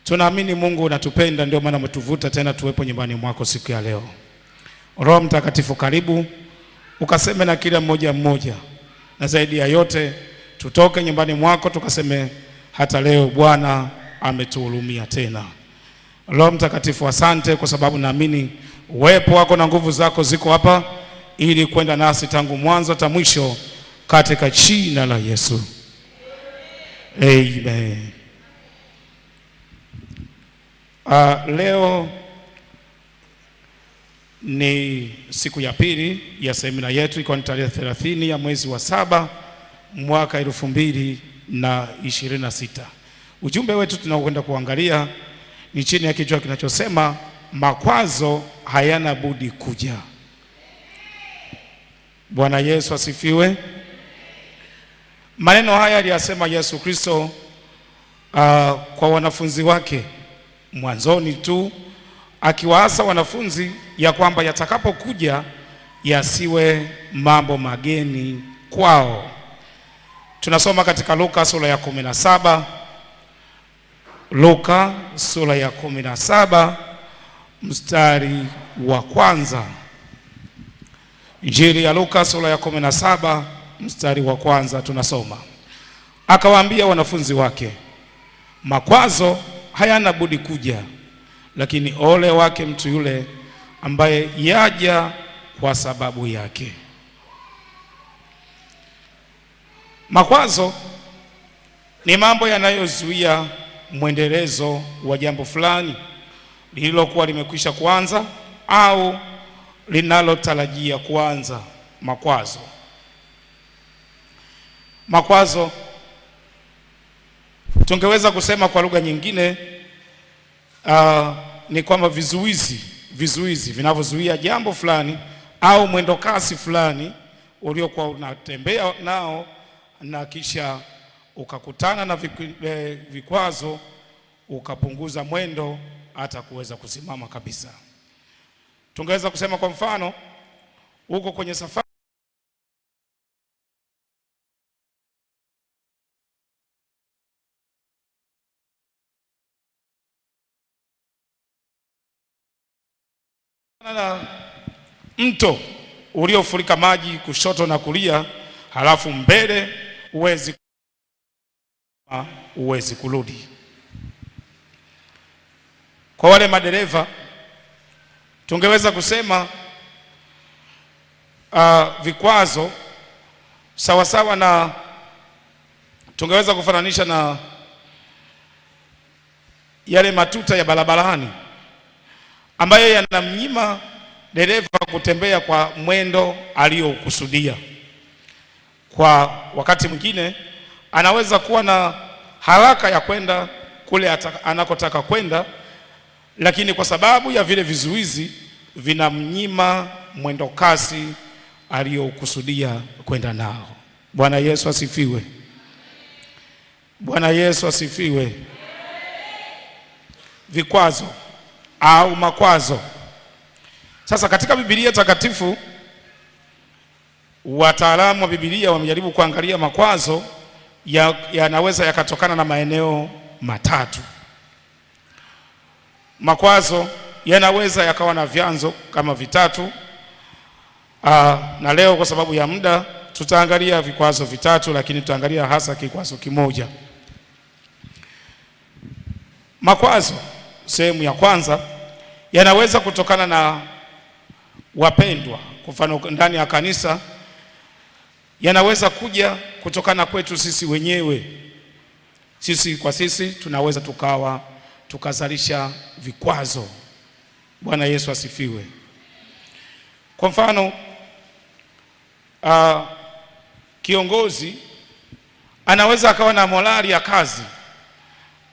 Tunaamini Mungu unatupenda, ndio maana umetuvuta tena tuwepo nyumbani mwako siku ya leo. Roho Mtakatifu, karibu ukaseme na kila mmoja mmoja, na zaidi ya yote tutoke nyumbani mwako tukaseme hata leo Bwana ametuhurumia tena. Roho Mtakatifu, asante kwa sababu naamini uwepo wako na nguvu zako ziko hapa ili kwenda nasi tangu mwanzo hata mwisho, katika jina la Yesu. Amen. Leo ni siku ya pili ya semina yetu, iko ni tarehe 30 ya mwezi wa 7 mwaka 2026. Ujumbe wetu tunaokwenda kuangalia ni chini ya kichwa kinachosema makwazo hayana budi kuja. Bwana Yesu asifiwe. Maneno haya aliyasema Yesu Kristo kwa wanafunzi wake mwanzoni tu, akiwaasa wanafunzi ya kwamba yatakapokuja yasiwe mambo mageni kwao. Tunasoma katika Luka sura ya 17. Luka sura ya 17 mstari wa kwanza. Injili ya Luka sura ya 17 mstari wa kwanza tunasoma. Akawaambia wanafunzi wake, makwazo hayana budi kuja, lakini ole wake mtu yule ambaye yaja kwa sababu yake. Makwazo ni mambo yanayozuia mwendelezo wa jambo fulani lililokuwa limekwisha kuanza au linalotarajia kuanza. Makwazo tungeweza kusema kwa lugha nyingine ni kwamba vizuizi vinavyozuia jambo fulani au mwendo kasi fulani uliokuwa unatembea nao, na kisha ukakutana na vikwazo ukapunguza mwendo hata kuweza kusimama kabisa. Tungeweza kusema kwa mfano, uko kwenye safari na mto uliofurika maji kushoto na kulia, halafu mbele uwezi kurudi. Kwa wale madereva tungeweza kusema vikwazo sawasawa na, tungeweza kufananisha na yale matuta ya barabarani ambayo yanamnyima dereva kutembea kwa mwendo aliokusudia. Kwa wakati mwingine anaweza kuwa na haraka ya kwenda kule anakotaka kwenda, lakini kwa sababu ya vile vizuizi vinamnyima mwendo kasi aliokusudia kwenda nao. Bwana Yesu asifiwe. Bwana Yesu asifiwe. Vikwazo au makwazo. Sasa katika Biblia takatifu, wataalamu wa Biblia wamejaribu kuangalia makwazo yanaweza yakatokana na maeneo matatu. Makwazo yanaweza yakawa na vyanzo kama vitatu, na leo kwa sababu ya muda tutaangalia vikwazo vitatu, lakini tutaangalia hasa kikwazo kimoja. Makwazo sehemu ya kwanza yanaweza kutokana na wapendwa. Kwa mfano ndani ya kanisa yanaweza kuja kutokana kwetu sisi wenyewe. Sisi kwa sisi tunaweza tukazalisha vikwazo. Bwana Yesu asifiwe. Kwa mfano kiongozi anaweza akawa na morali ya kazi,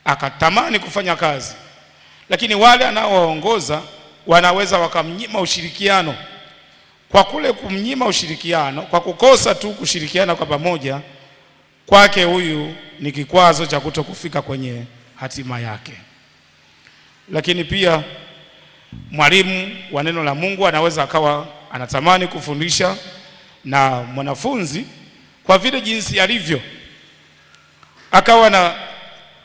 akatamani kufanya kazi, lakini wale anaowaongoza wanaweza wakamnyima ushirikiano. Kwa kule kumnyima ushirikiano, kwa kukosa tu kushirikiana kwa pamoja, kwake huyu ni kikwazo cha kutokufika kwenye hatima yake. Lakini pia mwalimu wa neno la Mungu anaweza akawa anatamani kufundisha, na mwanafunzi kwa vile jinsi alivyo akawa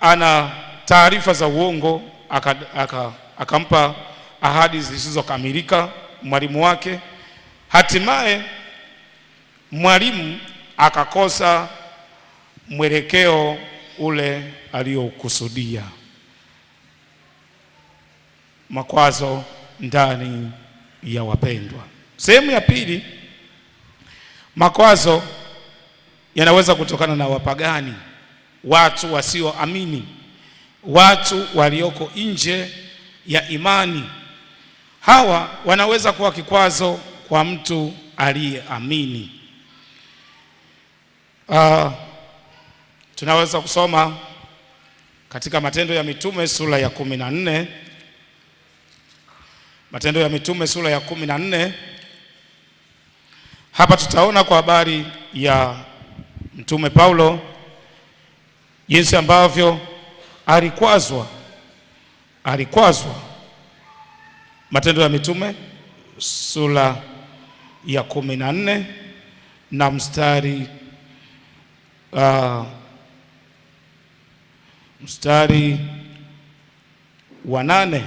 ana taarifa za uongo, akampa ahadi zisizokamilika mwalimu wake. Hatimaye mwalimu akakosa mwelekeo ule aliokusudia. Makwazo ndani ya wapendwa. Sehemu ya pili, makwazo yanaweza kutokana na wapagani, watu wasioamini, watu walioko nje ya imani. Hawa wanaweza kuwa kikwazo kwa mtu aliyeamini. Tunaweza kusoma katika Matendo ya Mitume sura ya 14. Matendo ya Mitume sura ya 14. Hapa tutaona kwa habari ya Mtume Paulo jinsi ambavyo alikwazwa. Matendo ya Mitume sura ya 14 na mstari wa 8.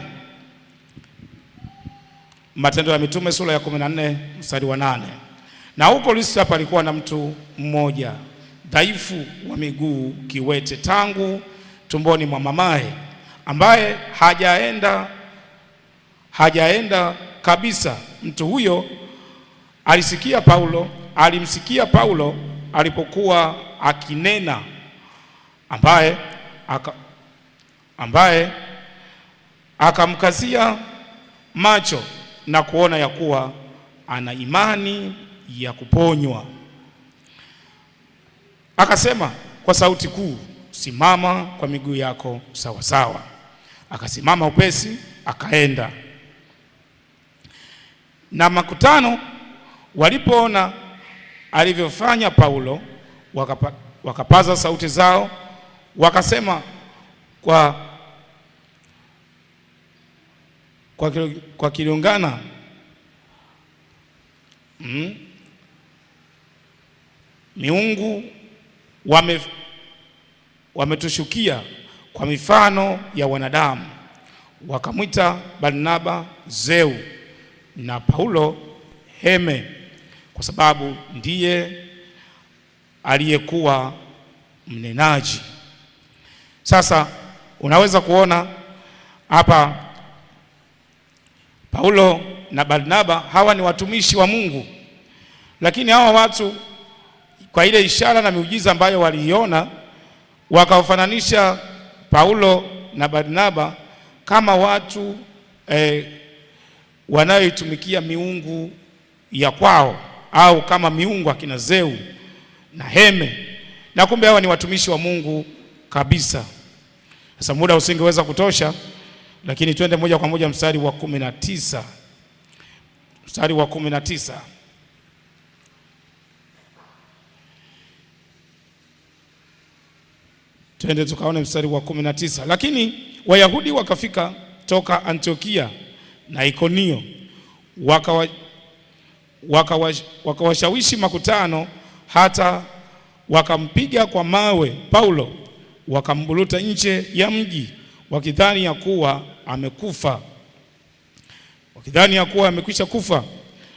Matendo ya Mitume sura ya 14 mstari wa 8. Na huko Listra palikuwa na mtu mmoja dhaifu wa miguu, kiwete tangu tumboni mwa mamaye, ambaye hajaenda kabisa. Mtu huyo alimsikia Paulo alipokuwa akinena, ambaye akamkazia macho na kuona ya kuwa ana imani ya kuponywa. Akasema kwa sauti kuu, simama kwa miguu yako sawa sawa. Akasimama upesi, akaenda. Na makutano walipoona alivyofanya Paulo, wakapaza sauti zao, wakasema kwa Kiliungana, miungu wametushukia kwa mifano ya wanadamu. Wakamwita Barnaba Zeu na Paulo Heme, kwa sababu ndiye aliyekuwa mnenaji. Sasa unaweza kuona hapa Paulo na Barnaba, hawa ni watumishi wa Mungu, lakini hawa watu kwa ile ishara na miujiza ambayo waliiona, wakawafananisha Paulo na Barnaba kama watu wanayoitumikia miungu ya kwao, au kama miungu akina Zeu na Heme, na kumbe hawa ni watumishi wa Mungu kabisa. Sasa muda usingeweza kutosha, lakini twende moja kwa moja mstari wa 19. Mstari wa 19. Twende tukaone mstari wa 19. Lakini Wayahudi wakafika toka Antiokia na Ikonio, wakawashawishi makutano, hata wakampiga kwa mawe Paulo, wakamburuta nje ya mji, wakidhani ya kuwa amekwisha kufa.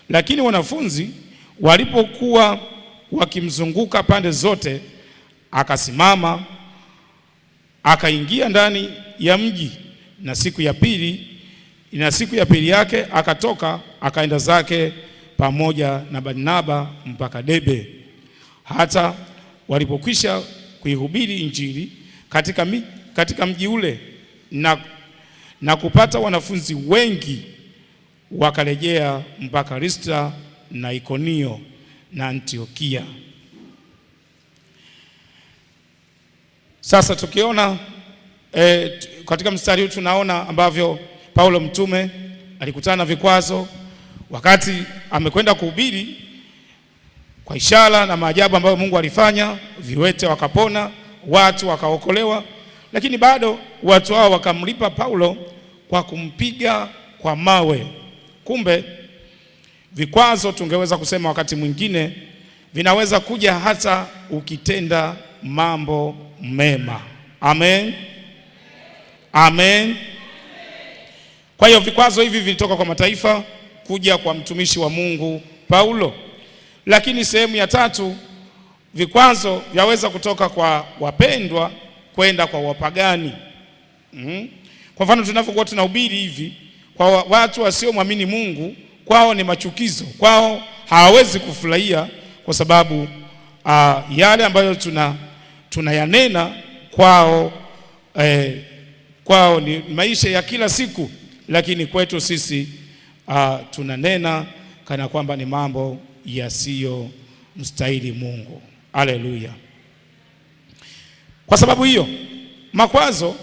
Lakini wanafunzi walipokuwa wakimzunguka pande zote, akasimama, akaingia ndani ya mji, na siku ya pili yake akatoka, akaenda zake pamoja na Barnaba mpaka Derbe. Hata walipokwisha kuihubiri Injili katika mji ule na kupata wanafunzi wengi, wakarejea mpaka Listra na Ikonio na Antiokia. Sasa tukiona katika mstari huu tunaona ambavyo Paulo mtume alikutana na vikwazo wakati amekwenda kuhubiri, kwa ishara na maajabu ambayo Mungu alifanya, viwete wakapona, watu wakaokolewa, lakini bado watu hao wakamlipa Paulo kwa kumpiga kwa mawe. Kumbe vikwazo, tungeweza kusema wakati mwingine, vinaweza kuja hata ukitenda mambo mema. Amen. Amen. Kwa hiyo vikwazo hivi vilitoka kwa mataifa kuja kwa mtumishi wa Mungu Paulo. Lakini sehemu ya tatu, vikwazo vyaweza kutoka kwa wapendwa kwenda kwa wapagani. Kwa mfano tunapokuwa tunahubiri hivi kwa watu wasiomwamini Mungu, kwao ni machukizo, kwao hawawezi kufurahia kwa sababu yale ambayo tunayanena kwao kwao ni maisha ya kila siku, lakini kwetu sisi tunanena kana kwamba ni mambo yasiyo mstahili Mungu. Haleluya. Kwa sababu hiyo, makwazo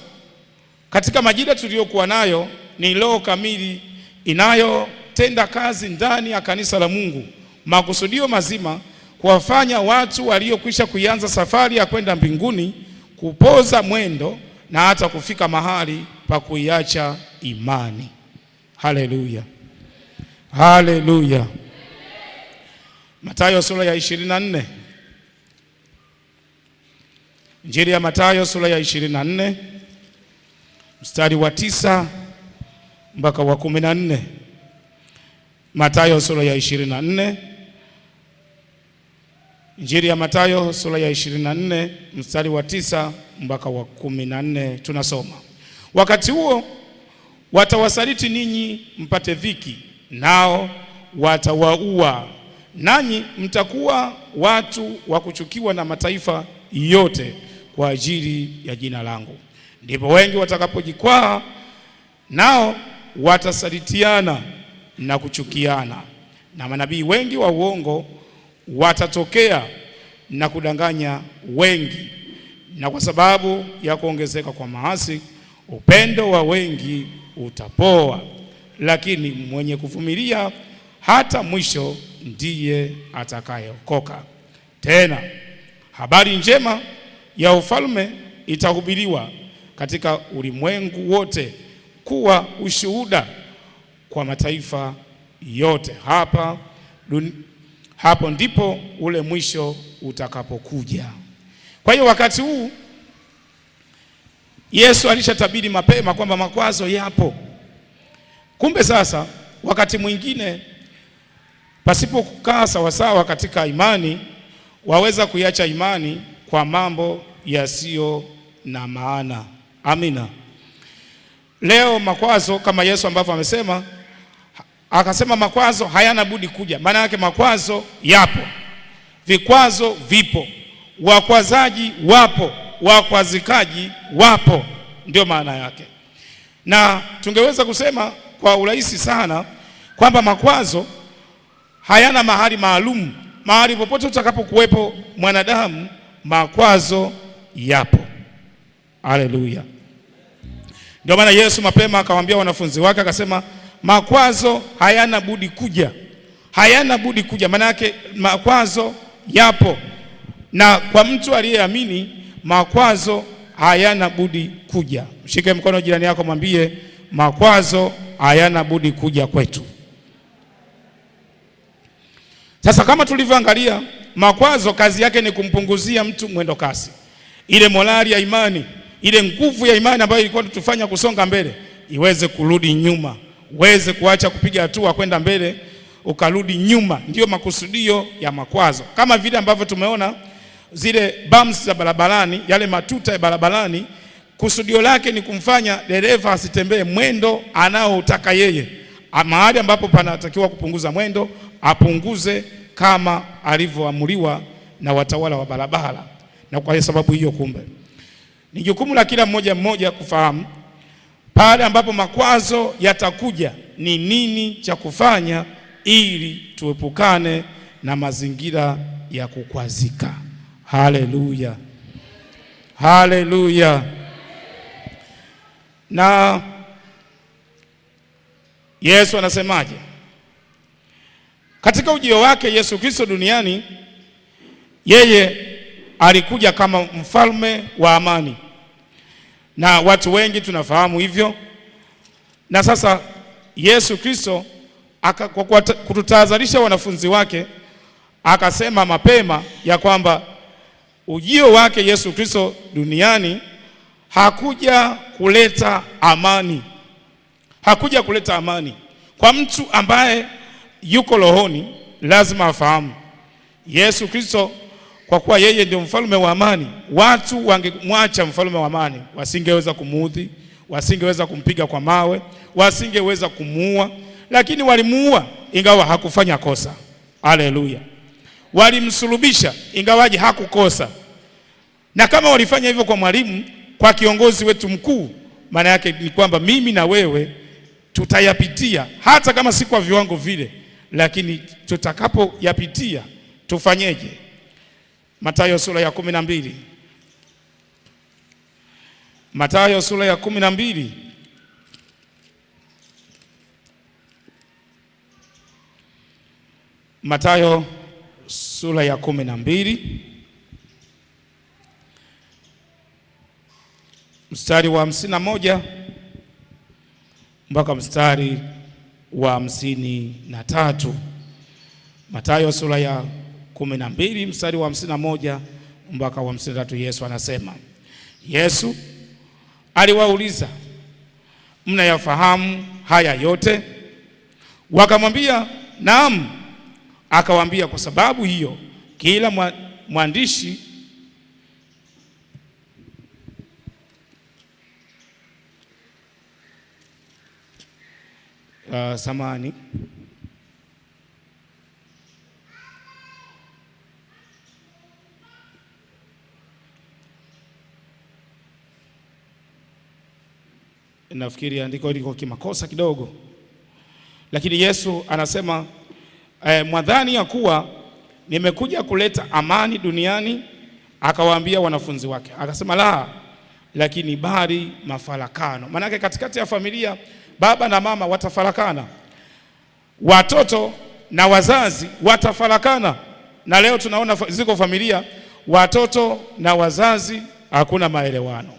katika majira tuliyokuwa nayo ni roho kamili inayotenda kazi ndani ya kanisa la Mungu, makusudio mazima kuwafanya watu waliokwisha kuianza safari ya kwenda mbinguni kupoza mwendo na hata kufika mahali pa kuiacha imani. Haleluya. Haleluya. Mathayo sura ya 24. Injili ya Mathayo sura ya 24 mstari wa 9 mpaka wa 14. Mathayo sura ya 24. Injili ya Mathayo sura ya 24 mstari wa 9 mpaka wa 14, tunasoma: wakati huo watawasaliti ninyi mpate dhiki, nao watawaua, nanyi mtakuwa watu wa kuchukiwa na mataifa yote kwa ajili ya jina langu. Ndipo wengi watakapojikwaa, nao watasalitiana na kuchukiana, na manabii wengi wa uongo watatokea na kudanganya wengi. Na kwa sababu ya kuongezeka kwa maasi, upendo wa wengi utapoa, lakini mwenye kuvumilia hata mwisho ndiye atakayeokoka. Tena habari njema ya ufalme itahubiriwa katika ulimwengu wote kuwa ushuhuda kwa mataifa yote. Hapo ndipo ule mwisho utakapokuja. Kwa hiyo wakati huu Yesu alishatabiri mapema kwamba makwazo yapo. Kumbe sasa wakati mwingine pasipo kukaa sawasawa katika imani, waweza kuiacha imani kwa mambo yasiyo na maana. Amina. Leo makwazo kama Yesu ambavyo amesema, akasema makwazo hayana budi kuja. Maana yake makwazo yapo, vikwazo vipo, wakwazaji wapo, wakwazikaji wapo, ndio maana yake. Na tungeweza kusema kwa urahisi sana kwamba makwazo hayana mahali maalum. Mahali popote utakapokuwepo mwanadamu, makwazo yapo. Haleluya. Ndio maana Yesu mapema akawaambia wanafunzi wake, akasema makwazo hayana budi kuja. Hayana budi kuja, maana yake makwazo yapo. Na kwa mtu aliyeamini, makwazo hayana budi kuja. Mshike mkono jirani yako, mwambie makwazo hayana budi kuja kwetu. Sasa kama tulivyoangalia, makwazo kazi yake ni kumpunguzia mtu mwendo kasi. Ile morali ya imani, ile nguvu ya imani ambayo ilikuwa tutufanya kusonga mbele, iweze kurudi nyuma. Uweze kuacha kupiga hatua kwenda mbele, ukarudi nyuma. Ndiyo makusudio ya makwazo. Kama vile ambavyo tumeona zile bumps za barabarani, yale matuta ya barabarani, kusudio lake ni kumfanya dereva asitembee mwendo anaotaka yeye. Mahali ambapo panatakiwa kupunguza mwendo, apunguze kama alivyoamuriwa na watawala wa barabara. Na kwa sababu hiyo, kumbe ni jukumu la kila mmoja kufahamu pale ambapo makwazo yatakuja ni nini cha kufanya ili tuepukane na mazingira ya kukwazika. Haleluya. Haleluya. Na Yesu anasemaje? Katika ujio wake Yesu Kristo duniani, yeye alikuja kama mfalme wa amani. Na watu wengi tunafahamu hivyo. Na sasa Yesu Kristo kwa kututahadharisha wanafunzi wake, akasema mapema ya kwamba ujio wake Yesu Kristo duniani hakuja kuleta amani. Hakuja kuleta amani. Kwa mtu ambaye yuko rohoni lazima afahamu Yesu Kristo, kwa kuwa yeye ndio mfalme wa amani, watu wangemwacha mfalme wa amani, wasingeweza kumuudhi, wasingeweza kumpiga kwa mawe, wasingeweza kumuua, lakini walimuua ingawa hakufanya kosa. Haleluya. Walimsulubisha ingawaje hakukosa. Na kama walifanya hivyo kwa mwalimu, kwa kiongozi wetu mkuu, maana yake ni kwamba mimi na wewe tutayapitia, hata kama si kwa viwango vile, lakini tutakapoyapitia tufanyeje? Mathayo sura ya 12. Mathayo sura ya 12. Mathayo sura ya 12 mstari wa 51 mpaka mstari wa 53. Mathayo sura ya 12 mstari wa 51 mpaka wa 53. Yesu anasema, Yesu aliwauliza, mnayafahamu haya yote? Wakamwambia, naam. Akawaambia, kwa sababu hiyo kila mwandishi samani nafikiri andiko liko kimakosa kidogo, lakini Yesu anasema mwadhani ya kuwa nimekuja kuleta amani duniani? Akawaambia wanafunzi wake, akasema la, lakini bali mafarakano. Maana katikati ya familia baba na mama watafarakana, watoto na wazazi watafarakana. Na leo tunaona ziko familia watoto na wazazi hakuna maelewano,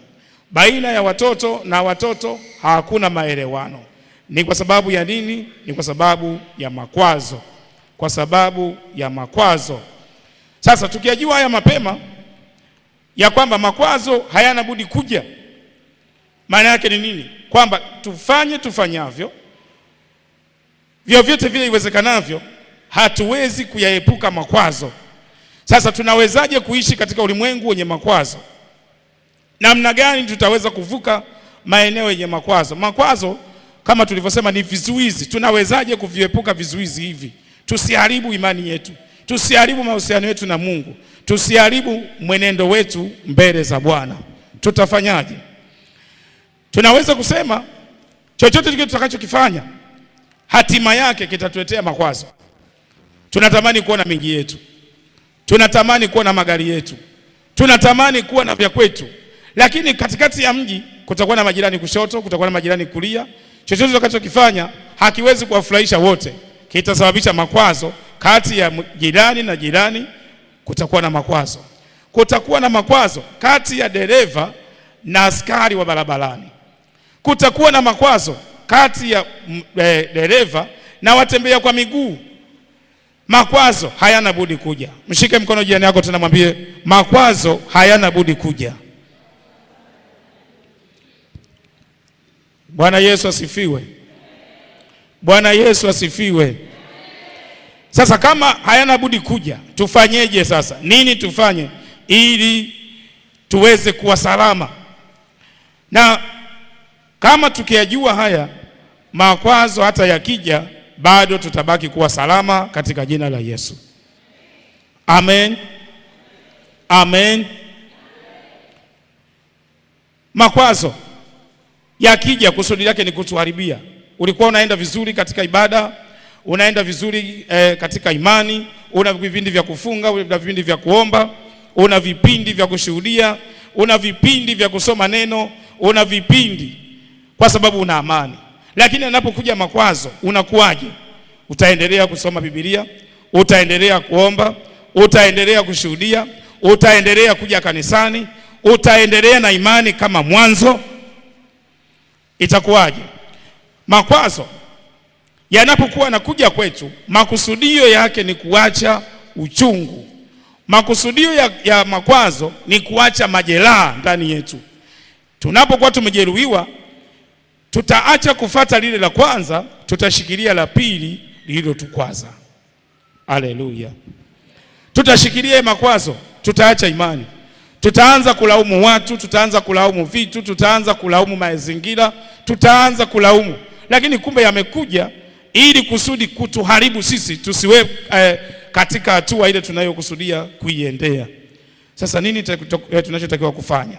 baina ya watoto na watoto hakuna maelewano. Ni kwa sababu ya nini? Ni kwa sababu ya makwazo. Kwa sababu ya makwazo. Sasa tukijua haya mapema ya kwamba makwazo hayana budi kuja, maana yake ni nini? Kwamba tufanyavyo vyovyote vile iwezekanavyo, hatuwezi kuyaepuka makwazo. Sasa tunawezaje kuishi katika ulimwengu wenye makwazo? Namna gani tutaweza kuvuka maeneo yenye makwazo? Makwazo kama tulivyosema ni vizuizi. Tunawezaje kuviepuka vizuizi hivi? Tusiharibu imani yetu, tusiharibu mahusiano yetu na Mungu, tusiharibu mwenendo wetu mbele za Bwana. Tutafanyaje? Tunaweza kusema chochote kile tutakachokifanya hatima yake kitatuletea makwazo. Tunatamani kuona miji yetu, tunatamani kuona magari yetu, tunatamani kuwa na vya kwetu, lakini katikati ya mji kutakuwa na majirani kushoto, kutakuwa na majirani kulia. Chochote tutakachokifanya hakiwezi kuwafurahisha wote, kitasababisha makwazo kati ya jirani na jirani. Kutakuwa na makwazo. Kutakuwa na makwazo kati ya dereva na askari wa barabarani. Kutakuwa na makwazo kati ya dereva na watembea kwa miguu. Makwazo hayana budi kuja. Mshike mkono jirani yako tena mwambie, makwazo hayana budi kuja. Bwana Yesu asifiwe. Bwana Yesu asifiwe. Sasa kama hayana budi kuja, tufanyeje sasa? Nini tufanye ili tuweze kuwa salama? Na kama tukiyajua haya makwazo, hata yakija bado tutabaki kuwa salama katika jina la Yesu. Amen. Amen. Makwazo yakija kusudi lake ni kutuharibia. Ulikuwa unaenda vizuri katika ibada, unaenda vizuri katika imani, una vipindi vya kufunga, una vipindi vya kuomba, una vipindi vya kushuhudia, una vipindi vya kusoma neno, una vipindi kwa sababu una amani. Lakini anapokuja makwazo unakuwaje? Utaendelea kusoma Biblia, utaendelea kuomba, utaendelea kushuhudia, utaendelea kuja kanisani, utaendelea na imani kama mwanzo? Itakuwaje? Makwazo yanapokuwa nakuja kwetu, makusudio yake ni kuacha uchungu. Makusudio ya makwazo ni kuacha majeraha ndani yetu. Tunapokuwa tumejeruhiwa, tutaacha kufata lile la kwanza, tutashikilia la pili lililotukwaza. Haleluya. Tutashikilia makwazo, tutaacha imani. Tutaanza kulaumu watu, tutaanza kulaumu vitu, tutaanza kulaumu mazingira, tutaanza kulaumu. Lakini kumbe yamekuja ili kusudi kutuharibu sisi tusiwe katika hatua ile tunayokusudia kuiendea. Sasa nini tunachotakiwa kufanya?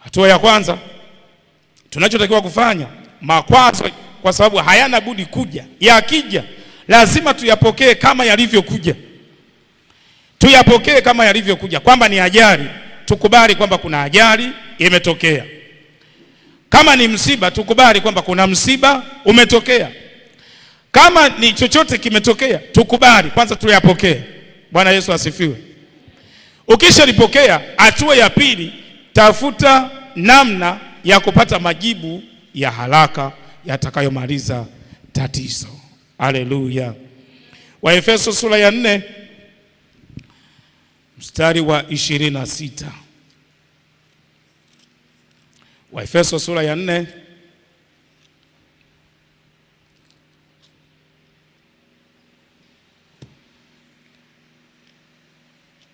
Hatua ya kwanza tunachotakiwa kufanya, makwazo kwa sababu hayana budi kuja, yakija lazima tuyapokee kama yalivyokuja. Tuyapokee kama yalivyokuja, kwamba ni ajali, tukubali kwamba kuna ajali imetokea. Kama ni msiba, tukubali kwamba kuna msiba umetokea. Kama ni chochote kimetokea, tukubali kwanza, tuyapokee. Bwana Yesu asifiwe. Ukishalipokea, hatua ya pili, tafuta namna ya kupata majibu ya haraka yatakayomaliza tatizo. Haleluya. Waefeso sura ya 4 mstari wa 26. Waefeso sura ya 4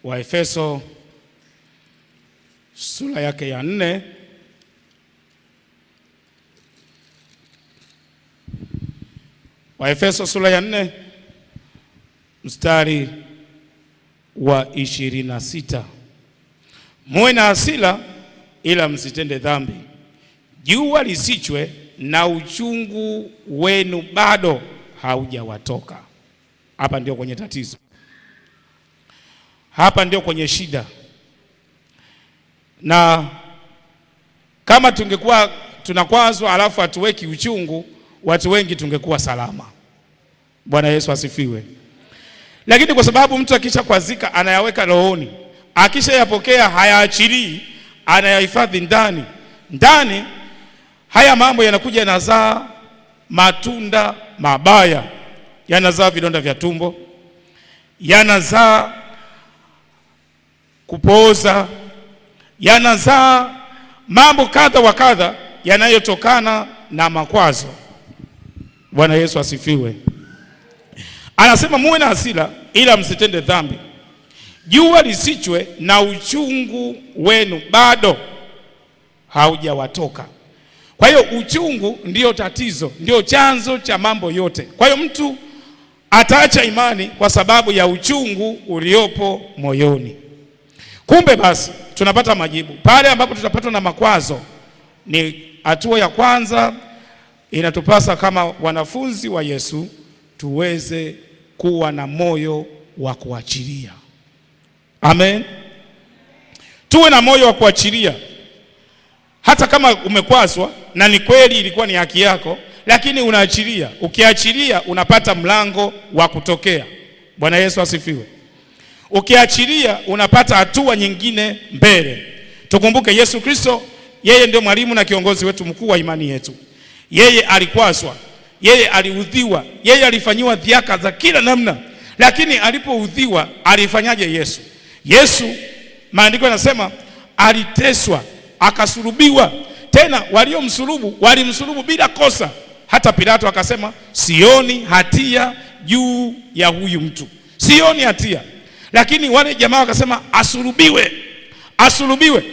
Waefeso sura yake ya 4 Waefeso sura ya 4 mstari wa 26. Muwe na hasira ila msitende dhambi. Jua lisichwe na uchungu wenu bado haujawatoka. Hapa ndio kwenye tatizo. Hapa ndio kwenye shida. Na kama tungekuwa tunakwazwa alafu hatuweki uchungu, watu wengi tungekuwa salama. Bwana Yesu asifiwe. Lakini kwa sababu mtu akisha kwazika anayaweka rohoni, akisha yapokea hayaachilii, anayahifadhi ndani. Ndani haya mambo yanakuja, yanazaa matunda mabaya, yanazaa vidonda vya tumbo, yanazaa kupooza, yanazaa mambo kadha wa kadha yanayotokana na makwazo. Bwana Yesu asifiwe. Anasema muwe na hasira ila msitende dhambi. Jua lisichwe na uchungu wenu bado haujawatoka. Kwa hiyo uchungu ndio tatizo, ndio chanzo cha mambo yote. Kwa hiyo mtu ataacha imani kwa sababu ya uchungu uliopo moyoni. Kumbe basi tunapata majibu pale ambapo tutapatwa na makwazo. Ni hatua ya kwanza, inatupasa kama wanafunzi wa Yesu tuweze kuwa na moyo wa kuachilia. Amen. Tuwe na moyo wa kuachilia. Hata kama umekwazwa na ni kweli ilikuwa ni haki yako, lakini unaachilia. Ukiachilia unapata mlango wa kutokea. Bwana Yesu asifiwe. Ukiachilia unapata hatua nyingine mbele. Tukumbuke Yesu Kristo, yeye ndio mwalimu na kiongozi wetu mkuu wa imani yetu. Yeye alikwazwa, yeye aliudhiwa, yeye alifanyiwa dhihaka za kila namna. Lakini alipoudhiwa alifanyaje Yesu? Yesu, maandiko yanasema aliteswa, akasulubiwa. Tena waliomsulubu walimsulubu bila kosa. Hata Pilato akasema sioni hatia juu ya huyu mtu, sioni hatia. Lakini wale jamaa wakasema asulubiwe, asulubiwe.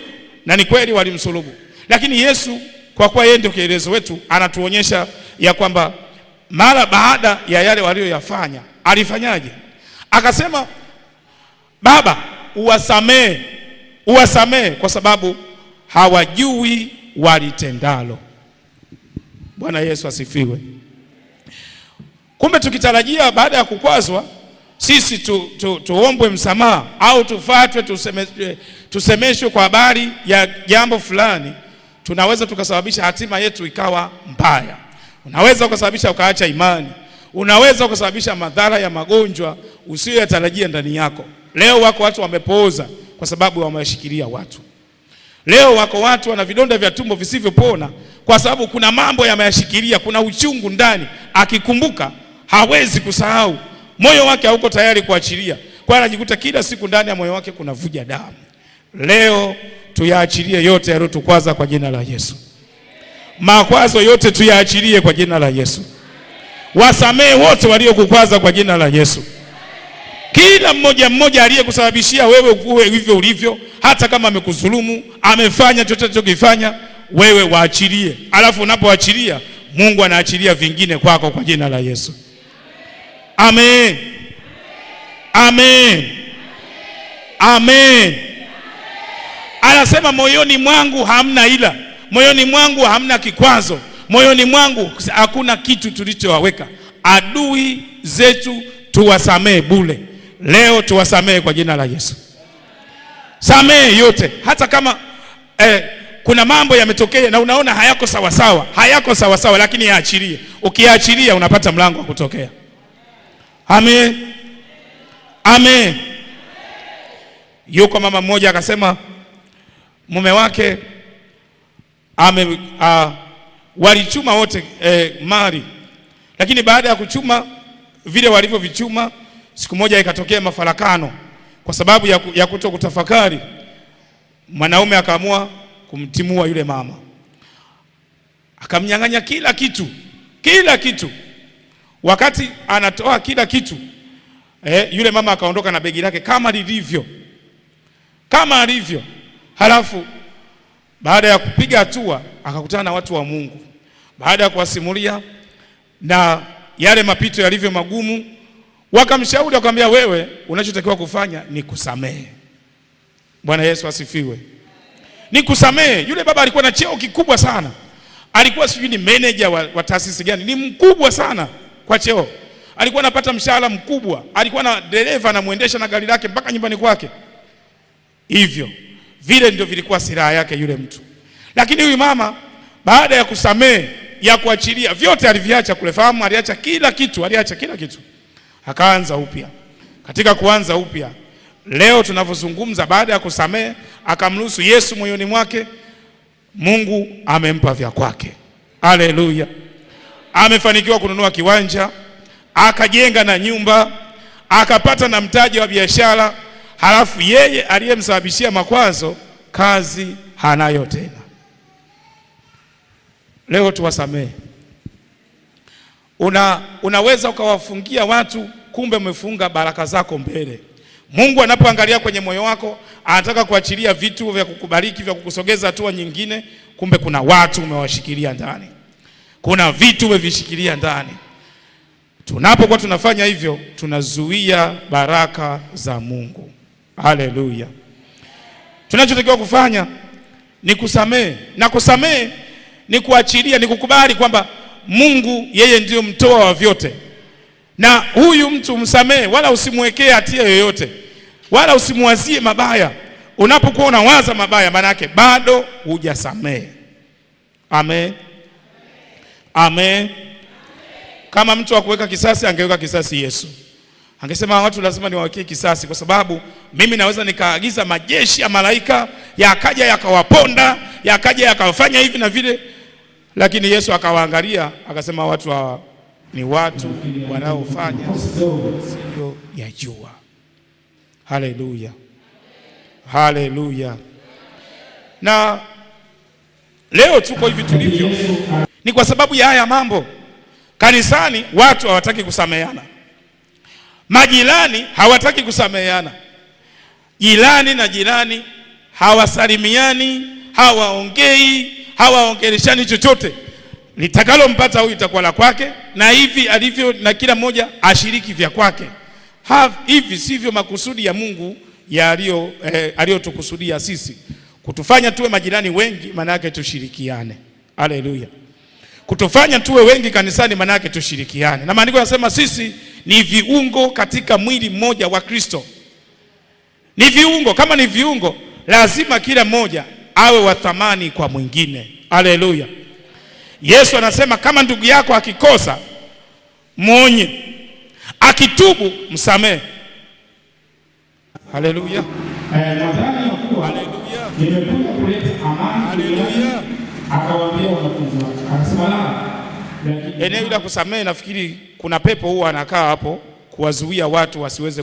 Na ni kweli walimsulubu. Lakini Yesu, kwa kuwa yeye ndio kielezo wetu, anatuonyesha ya kwamba mara baada ya yale walioyafanya alifanyaje? Akasema Baba, uwasamehe, uwasamehe kwa sababu hawajui walitendalo. Bwana Yesu asifiwe. Kumbe tukitarajia baada ya kukwazwa sisi tuombwe msamaha au tufuatwe tusemeshwe kwa habari ya jambo fulani, tunaweza tukasababisha hatima yetu ikawa mbaya. Unaweza ukasababisha ukaacha imani. Unaweza ukasababisha madhara ya magonjwa usiyoyatarajia ndani yako. Leo wako watu wamepooza kwa sababu wameshikilia watu. Leo wako watu wana vidonda vya tumbo visivyopona kwa sababu kuna mambo yameyashikilia, kuna uchungu ndani. Akikumbuka hawezi kusahau. Moyo wake hauko tayari kuachilia. Kwa anajikuta kila siku ndani ya moyo wake kuna vuja damu. Leo tuyaachilie yote yaliyotukwaza kwa jina la Yesu. Makwazo yote tuyaachilie kwa jina la Yesu. Wasamehe wote waliokukwaza kwa jina la Yesu. Kila mmoja aliyekusababishia wewe uwe hivyo ulivyo, hata kama amekudhulumu, amefanya chochote chokifanya, wewe waachilie. Alafu unapoachilia, Mungu anaachilia vingine kwako kwa jina la Yesu. Amen. Amen. Amen. Anasema moyoni mwangu hamna ila, moyoni mwangu hamna kikwazo, moyoni mwangu hakuna kitu tulichowaweka. Adui zetu tuwasamehe bure. Leo tuwasamehe kwa jina la Yesu. Samehe yote, hata kama kuna mambo yametokea na unaona hayako sawa sawa, lakini yaachilie. Ukiachilia unapata mlango wa kutokea. Amen. Amen. Yuko mama mmoja akasema mume wake walichuma wote mali, lakini baada ya kuchuma vile walivyovichuma, siku moja ikatokea mafarakano kwa sababu ya kutokutafakari. Mwanaume akaamua kumtimua yule mama, akamnyang'anya kila kitu. Wakati anatoa kila kitu, yule mama akaondoka na begi lake kama alivyo. Halafu baada ya kupiga hatua akakutana na watu wa Mungu. Baada ya kuwasimulia na yale mapito yalivyo magumu, wakamshauri wakamwambia, wewe unachotakiwa kufanya ni kusamehe. Bwana Yesu asifiwe. Ni kusamehe. Yule baba alikuwa na cheo kikubwa sana. Alikuwa sijui ni manager wa taasisi gani, ni mkubwa sana kwa cheo. Alikuwa anapata mshahara mkubwa. Alikuwa na dereva anamuendesha na gari lake mpaka nyumbani kwake. Hivyo vile ndio vilikuwa silaha yake yule mtu. Lakini huyu mama baada ya kusamehe, ya kuachilia, vyote aliviacha kule. Fahamu, aliacha kila kitu. Akaanza upya. Katika kuanza upya, leo tunavyozungumza, baada ya kusamehe akamruhusu Yesu moyoni mwake, Mungu amempa vya kwake. Haleluya. Amefanikiwa kununua kiwanja, akajenga na nyumba, akapata na mtaji wa biashara. Halafu yeye aliyemsababishia makwazo, kazi hanayo tena. Leo tuwasamehe. Unaweza ukawafungia watu, kumbe umefunga baraka zako mbele. Mungu anapoangalia kwenye moyo wako, anataka kuachilia vitu vya kukubariki, vya kukusogeza hatua nyingine, kumbe kuna watu umewashikilia ndani. Kuna vitu umevishikilia ndani. Tunapokuwa tunafanya hivyo, tunazuia baraka za Mungu. Haleluya. Tunachotakiwa kufanya ni kusamehe, na kusamehe ni kuachilia, ni kukubali kwamba Mungu yeye ndio mtoa wa vyote. Na huyu mtu msamehe, wala usimwekee hatia yoyote, wala usimwazie mabaya. Unapokuwa unawaza mabaya, maana yake bado hujasamehe. Amen. Amen. Kama mtu wa kuweka kisasi, angeweka kisasi Yesu. Angesema watu lazima niwawekee kisasi, kwa sababu mimi naweza nikaagiza majeshi ya malaika yakaja yakawaponda, yakaja yakawafanya hivi na vile. Lakini Yesu akawaangalia akasema, watu hawa ni watu wanaofanya sio yajua. Haleluya. Haleluya. Na leo tuko hivi tulivyo ni kwa sababu ya haya mambo. Kanisani watu hawataki kusameheana. Majirani hawataki kusameheana. Jirani na jirani hawasalimiani, hawaongei, hawaongeleshani chochote. Litakalompata huyu itakuwa la kwake, na hivi alivyo, na kila mmoja ashiriki vya kwake. Hivi sivyo makusudi ya Mungu aliyotukusudia sisi. Kutufanya tuwe majirani wengi, maana yake tushirikiane. Haleluya. Kutufanya tuwe wengi kanisani, maana yake tushirikiane. Na maandiko yanasema sisi ni viungo katika mwili mmoja wa Kristo. Ni viungo. Kama ni viungo, lazima kila mmoja awe wa thamani kwa mwingine. Haleluya. Yesu anasema kama ndugu yako akikosa, muonye. Akitubu, msamehe. Haleluya. Haleluya. Nimekuja kuleta amani. Haleluya. Akawaambia wanafunzi wake, akasema eneo la kusamehe, nafikiri kuna pepo huwa anakaa hapo kuwazuia watu wasiweze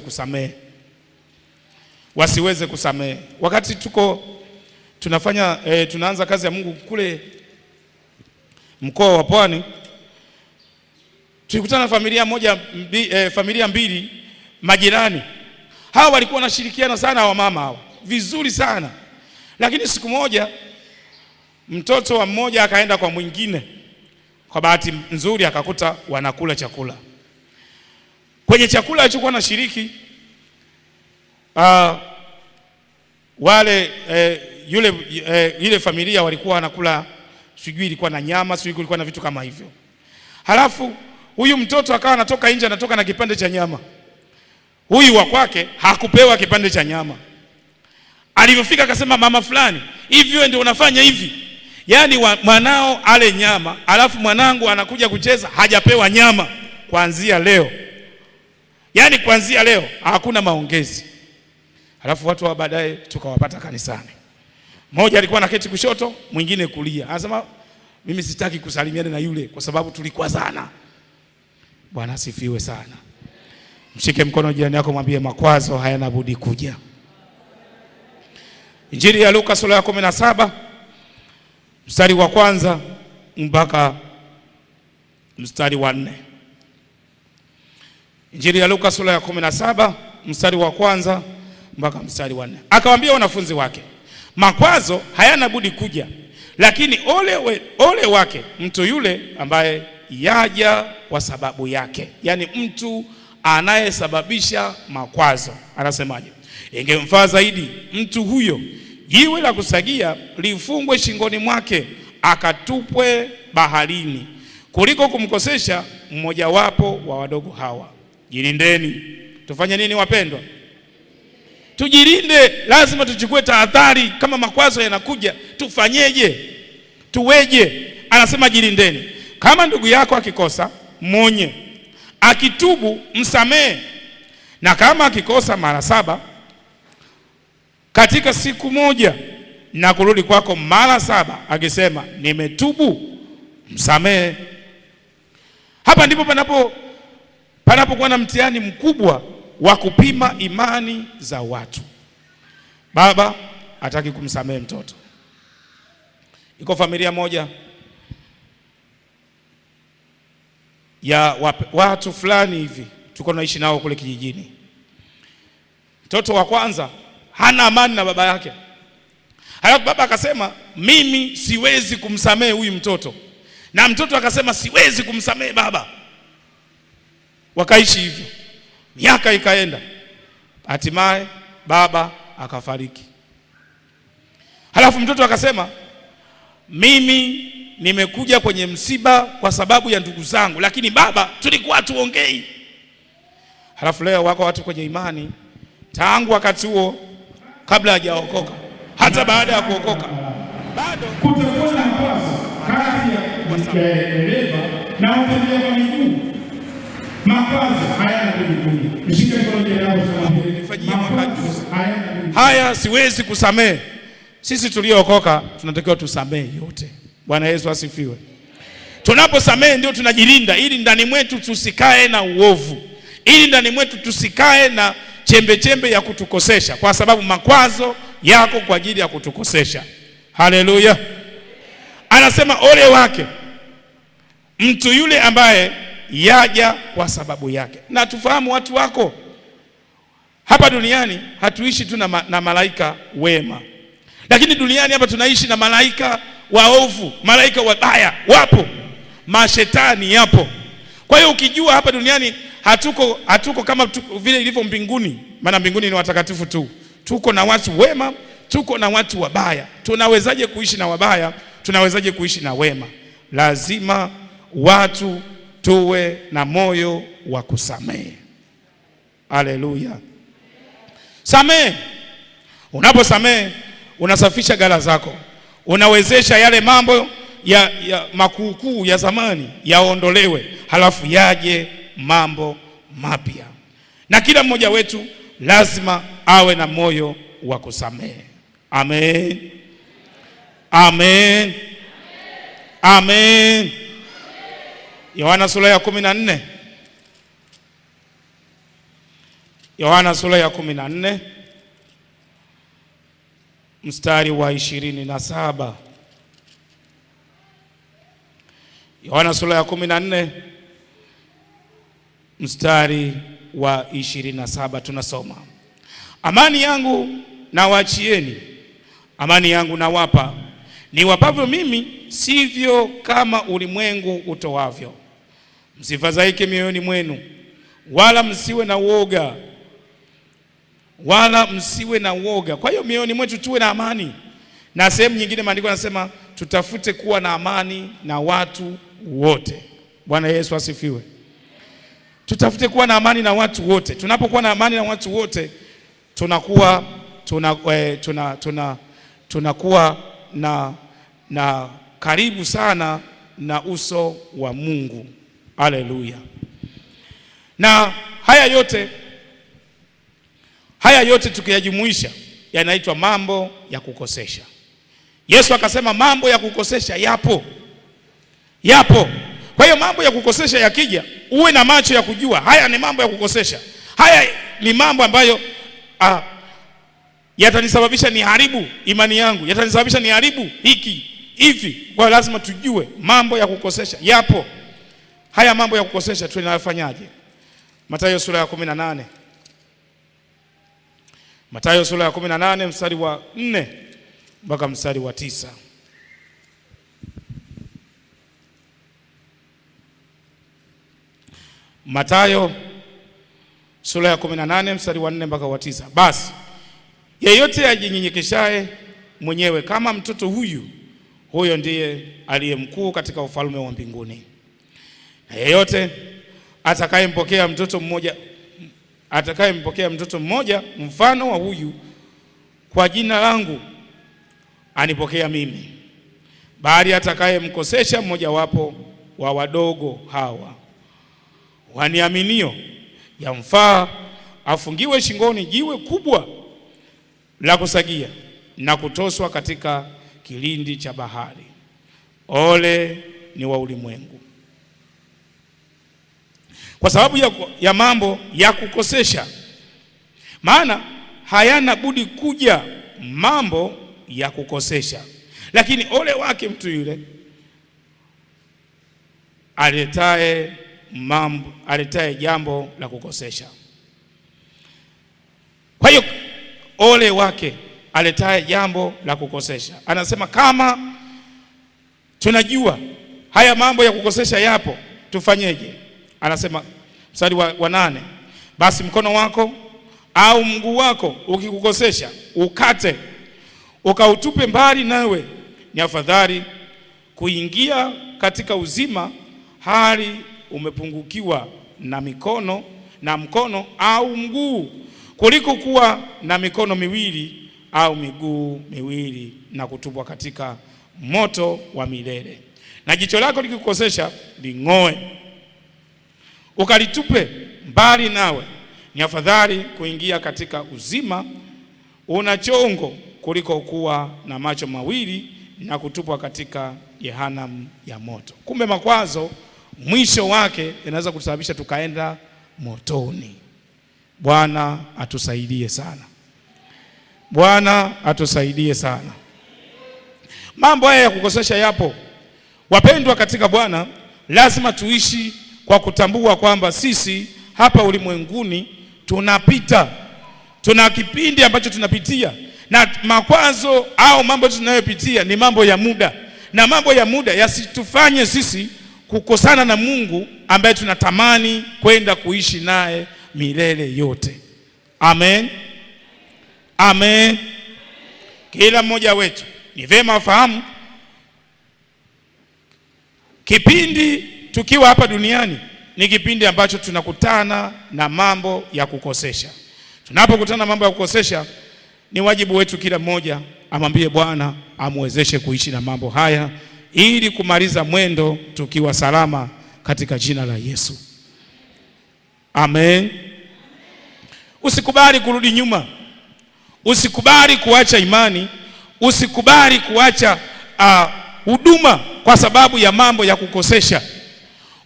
kusamehe. Wakati tuko tunaanza kazi ya Mungu kule mkoa wa Pwani, tulikutana na familia mbili majirani. Hawa walikuwa wanashirikiana sana, wa mama hawa vizuri sana, lakini siku moja mtoto wa mmoja akaenda kwa mwingine. Kwa bahati nzuri akakuta wanakula chakula. Kwenye chakula alichokuwa anashiriki ile familia walikuwa wanakula, sijui ilikuwa na nyama, sijui ilikuwa na vitu kama hivyo. Halafu huyu mtoto akawa anatoka nje, anatoka na kipande cha nyama. Huyu wa kwake hakupewa kipande cha nyama. Alivyofika akasema, mama fulani, hivi wewe ndio unafanya hivi? Yaani mwanao ale nyama, alafu mwanangu anakuja kucheza hajapewa nyama. Kuanzia leo, yaani kuanzia leo hakuna maongezi. Halafu watu wa baadaye tukawapata kanisani. Mmoja alikuwa anaketi kushoto, mwingine kulia. Anasema, mimi sitaki kusalimiana na yule kwa sababu tulikwazana. Bwana asifiwe sana. Mshike mkono jirani yako, mwambie makwazo hayana budi kuja. Injili ya Luka sura ya 17 mstari wa kwanza mpaka mstari wa 4. Injili ya Luka sura ya 17 mstari wa kwanza mpaka mstari wa 4. Akawaambia wanafunzi wake, makwazo hayana budi kuja, lakini ole wake mtu yule ambaye yaja kwa sababu yake. Yaani mtu anayesababisha makwazo. Anasemaje? Ingemfaa zaidi mtu huyo jiwe la kusagia lifungwe shingoni mwake akatupwe baharini, kuliko kumkosesha mmojawapo wa wadogo hawa. Jilindeni. Tufanye nini wapendwa? Tujilinde. Lazima tuchukue tahadhari. Kama makwazo yanakuja, tufanyeje? Tuweje? Anasema jilindeni. Kama ndugu yako akikosa, mwonye. Akitubu, msamehe. Na kama akikosa mara 7 katika siku moja, na kurudi kwako mara 7 akisema nimetubu, msamehe. Hapa ndipo panapokuwa na mtihani mkubwa wa kupima imani za watu. Baba hataki kumsamehe mtoto. Iko familia moja ya watu fulani hivi tuko naishi nao kule kijijini. Mtoto wa kwanza hana amani na baba yake. Halafu baba akasema, mimi siwezi kumsamehe huyu mtoto, na mtoto akasema siwezi kumsamehe baba. Wakaishi hivyo, miaka ikaenda, hatimaye baba akafariki. Halafu mtoto akasema, mimi nimekuja kwenye msiba kwa sababu ya ndugu zangu, lakini baba tulikuwa tuongei. Halafu leo wako watu kwenye imani tangu wakati huo, kabla hajaokoka, hata baada ya kuokoka bado kutakuwa na makwazo kati ya dereva na watembea kwa miguu. Makwazo hayana budi. Mshike mkono jirani yako, nifanyie makwazo haya siwezi kusamehe. Sisi tuliookoka tunatakiwa tusamehe yote. Bwana Yesu asifiwe. Tunaposamehe ndio tunajilinda, ili ndani mwetu tusikae na uovu, ili ndani mwetu tusikae na chembe ya kutukosesha, kwa sababu makwazo yako kwa ajili ya kutukosesha. Haleluya. Anasema ole wake mtu yule ambaye yaja kwa sababu yake. Na tufahamu watu wako hapa duniani, hatuishi tu na malaika wema, lakini duniani hapa tunaishi na malaika waovu, malaika wabaya wapo, mashetani yapo. Kwa hiyo ukijua hapa duniani hatuko kama vile ilivyo mbinguni, maana mbinguni ni watakatifu tu. Tuko na watu wema, tuko na watu wabaya. Tunawezaje kuishi na wabaya? Tunawezaje kuishi na wema? Lazima watu tuwe na moyo wa kusamehe. Haleluya. Samehe. Unaposamehe unasafisha ghala zako, unawezesha yale mambo ya makuukuu ya zamani yaondolewe, halafu yaje mambo mapya. Na kila mmoja wetu lazima awe na moyo wa kusamehe. Amen. Amen. Amen. Yohana sura ya 14. Yohana sura ya 14 mstari wa 27. Yohana sura ya 14 mstari wa 27 tunasoma, amani yangu nawaachieni, amani yangu nawapa, niwapavyo mimi, sivyo kama ulimwengu utoavyo. Msifadhaike mioyoni mwenu, wala msiwe na uoga, wala msiwe na uoga. Kwa hiyo mioyoni mwetu tuwe na amani. Na sehemu nyingine maandiko yanasema tutafute kuwa na amani na watu wote. Bwana Yesu asifiwe. Tutafute kuwa na amani na watu wote. Tunapokuwa na amani na watu wote, tunakuwa tunakuwa na karibu sana na uso wa Mungu. Haleluya. Na haya yote tukiyajumuisha yanaitwa mambo ya kukosesha. Yesu akasema mambo ya kukosesha yapo. Kwa hiyo mambo ya kukosesha yakija, uwe na macho ya kujua haya ni mambo ya kukosesha. Haya ni mambo ambayo yatanisababisha niharibu imani yangu, yatanisababisha niharibu hivi. Kwa lazima tujue mambo ya kukosesha yapo. Haya mambo ya kukosesha tunayafanyaje? Mathayo sura ya 18. Mathayo sura ya 18 mstari wa 4 mpaka mstari wa 9. Mathayo sura ya 18 mstari wa 4 mpaka wa 9. Basi yeyote ajinyenyekeshaye mwenyewe kama mtoto huyo ndiye aliye mkuu katika ufalme wa mbinguni. Na yeyote atakayempokea mtoto mmoja mfano wa huyu kwa jina langu, anipokea mimi. Bali atakayemkosesha mmoja wapo wa wadogo hawa waniaminio, yamfaa afungiwe shingoni jiwe kubwa la kusagia na kutoswa katika kilindi cha bahari. Ole ni wa ulimwengu kwa sababu ya mambo ya kukosesha, maana hayana budi kuja mambo ya kukosesha. Lakini ole wake mtu yule aletaye jambo la kukosesha. Kwa hiyo ole wake aletaye jambo la kukosesha. Anasema kama tunajua haya mambo ya kukosesha yapo, tufanyeje? Anasema mstari wa 8, basi mkono wako au mguu wako ukikukosesha, ukate ukautupe mbali, nawe ni afadhali kuingia katika uzima hali umepungukiwa na mkono au mguu, kuliko kuwa na mikono miwili au miguu miwili na kutupwa katika moto wa milele. Na jicho lako likikukosesha, ling'oe ukalitupe mbali, nawe ni afadhali kuingia katika uzima una chongo kuliko kuwa na macho mawili na kutupwa katika jehanamu ya moto. Kumbe makwazo mwisho wake inaweza kusababisha tukaenda motoni. Bwana atusaidie sana. Bwana atusaidie sana. Mambo haya ya kukosesha yapo. Wapendwa katika Bwana, lazima tuishi kwa kutambua kwamba sisi hapa ulimwenguni tuna kipindi ambacho tunapitia, na makwazo au mambo tunayopitia ni mambo ya muda, na mambo ya muda yasitufanye sisi kukosana na Mungu ambaye tunatamani kwenda kuishi naye milele yote. Amen. Amen. Kila mmoja wetu ni vema afahamu kipindi tukiwa hapa duniani ni kipindi ambacho tunakutana na mambo ya kukosesha. Tunapokutana na mambo ya kukosesha, ni wajibu wetu kila mmoja amwambie Bwana amwezeshe kuishi na mambo haya ili kumaliza mwendo tukiwa salama katika jina la Yesu. Amen. Usikubali kurudi nyuma. Usikubali kuacha imani. Usikubali kuacha huduma kwa sababu ya mambo ya kukosesha.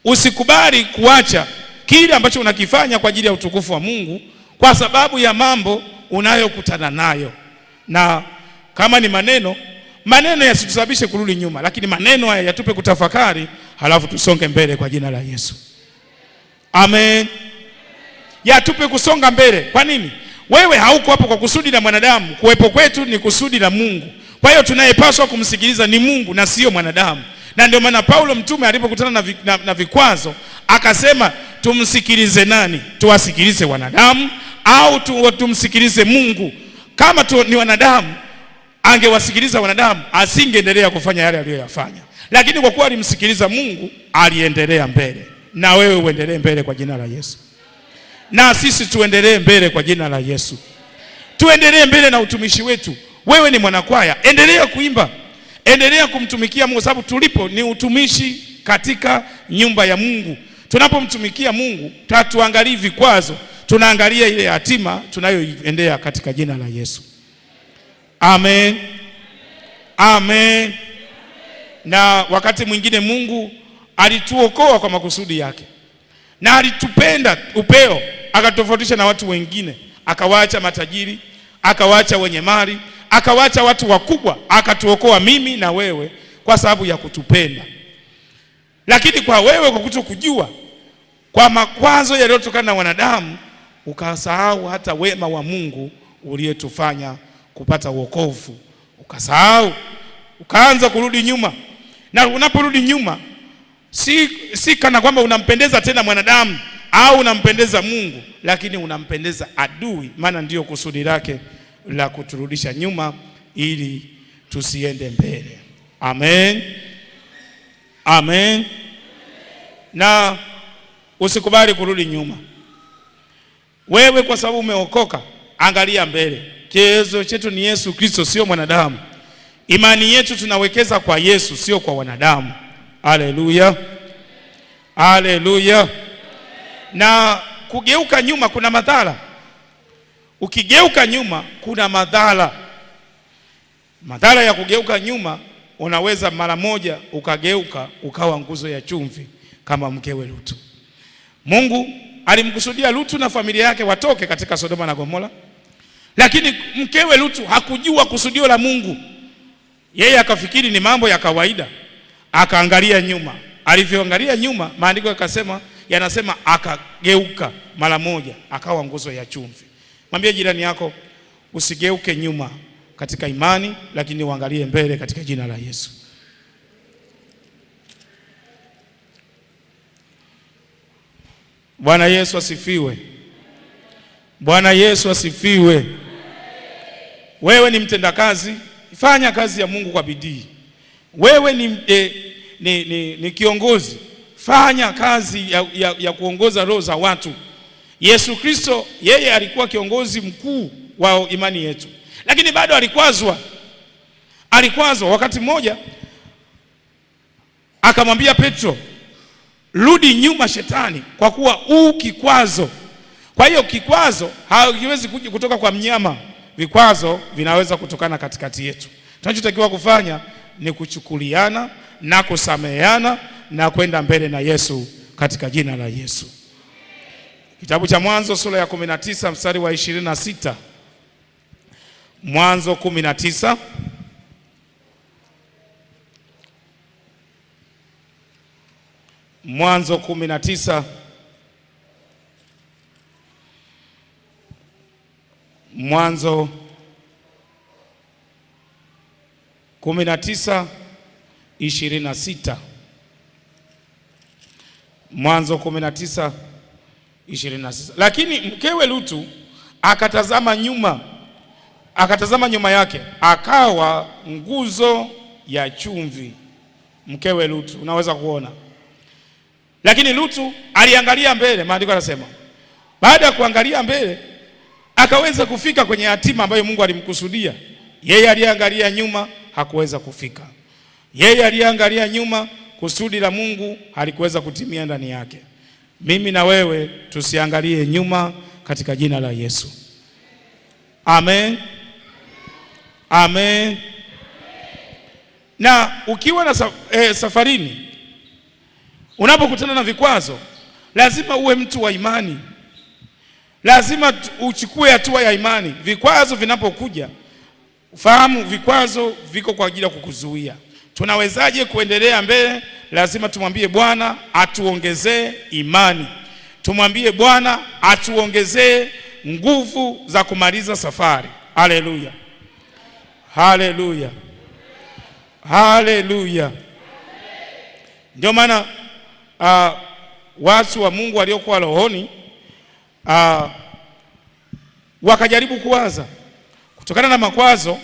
Usikubali kuacha kile ambacho unakifanya kwa ajili ya utukufu wa Mungu kwa sababu ya mambo unayokutana nayo. Na Kama ni maneno yasitusababishe kurudi nyuma, lakini maneno haya yatupe kutafakari, halafu tusonge mbele kwa jina la Yesu. Amen. Yatupe kusonga mbele. Kwa nini? Wewe hauko hapo kwa kusudi la mwanadamu, kuwepo kwetu ni kusudi la Mungu. Kwa hiyo tunayepaswa kumsikiliza ni Mungu na sio mwanadamu. Na ndio maana Paulo mtume alipokutana na vikwazo akasema, tumsikilize nani? Tuwasikilize wanadamu au tumsikilize Mungu? Kama ni wanadamu, angewasikiliza wanadamu, asingeendelea kufanya yale aliyoyafanya. Lakini kwa kuwa alimsikiliza Mungu, aliendelea mbele. Na wewe uendelee mbele kwa jina la Yesu. Na sisi tuendelee mbele kwa jina la Yesu. Tuendelee mbele na utumishi wetu. Wewe ni mwanakwaya, endelea kuimba. Endelea kumtumikia Mungu, sababu tulipo ni utumishi katika nyumba ya Mungu. Tunapomtumikia Mungu, tatuangalia vikwazo, tunaangalia ile hatima tunayoiendea katika jina la Yesu. Amen. Amen. Na wakati mwingine Mungu alituokoa kwa makusudi yake. Na alitupenda upeo, akatofautisha na watu wengine. Akawaacha matajiri, akawaacha wenye mali, akawaacha watu wakubwa, akatuokoa mimi na wewe kwa sababu ya kutupenda. Lakini kwa wewe, kwa kutokujua, kwa makwazo yaliyotokana na wanadamu, ukasahau hata wema wa Mungu uliyetufanya kupata wokovu. Ukasahau, ukaanza kurudi nyuma. Na unaporudi nyuma, si kana kwamba unampendeza tena mwanadamu au unampendeza Mungu, lakini unampendeza adui, maana ndiyo kusudi lake la kuturudisha nyuma ili tusiende mbele. Amen. Amen. Na usikubali kurudi nyuma. Wewe kwa sababu umeokoka, angalia mbele. Kigezo chetu ni Yesu Kristo, sio mwanadamu. Imani yetu tunawekeza kwa Yesu, sio kwa wanadamu. Haleluya. Haleluya. Na kugeuka nyuma kuna madhara. Ukigeuka nyuma kuna madhara. Madhara ya kugeuka nyuma, unaweza mara moja ukageuka ukawa nguzo ya chumvi kama mkewe Lutu. Mungu alimkusudia Lutu na familia yake watoke katika Sodoma na Gomora, lakini mkewe Lutu hakujua kusudio la Mungu. Yeye akafikiri ni mambo ya kawaida, akaangalia nyuma. Alivyoangalia nyuma, maandiko yanasema akageuka mara moja akawa nguzo ya chumvi. Mwambie jirani yako, usigeuke nyuma katika imani, lakini uangalie mbele katika jina la Yesu. Bwana Yesu asifiwe. Bwana Yesu asifiwe. Wewe ni mtendakazi, fanya kazi ya Mungu kwa bidii. Wewe ni kiongozi, fanya kazi ya kuongoza roho za watu. Yesu Kristo, yeye alikuwa kiongozi mkuu wa imani yetu, lakini bado alikwazwa. Wakati mmoja akamwambia Petro, rudi nyuma Shetani, kwa kuwa kikwazo. Kwa hiyo kikwazo hakiwezi kutoka kwa mnyama. Vikwazo vinaweza kutokana katikati yetu. Tunachotakiwa kufanya ni kuchukuliana na kusameheana na kwenda mbele na Yesu katika jina la Yesu. Kitabu cha Mwanzo sura ya 19 mstari wa 26. Mwanzo 19 Mwanzo 19 Mwanzo 19:26. Mwanzo 19:26. Lakini mkewe Lutu akatazama nyuma yake, akawa nguzo ya chumvi. Mkewe Lutu, unaweza kuona. Lakini Lutu aliangalia mbele. Maandiko yanasema baada ya kuangalia mbele akaweza kufika kwenye hatima ambayo Mungu alimkusudia. Yeye aliangalia nyuma, hakuweza kufika. Yeye aliangalia nyuma, kusudi la Mungu halikuweza kutimia ndani yake. Mimi na wewe tusiangalie nyuma katika jina la Yesu. Amen. Amen. Na ukiwa na safarini, unapokutana na vikwazo, lazima uwe mtu wa imani. Lazima uchukue hatua ya imani. Vikwazo vinapokuja, Ufahamu vikwazo viko kwa ajili ya kukuzuia. Tunawezaje kuendelea mbele? Lazima tumwambie Bwana atuongezee imani. Tumwambie Bwana atuongezee nguvu za kumaliza safari. Haleluya. Haleluya. Haleluya. Ndio maana watu wa Mungu waliokuwa rohoni wakajaribu kuwaza kutokana na makwazo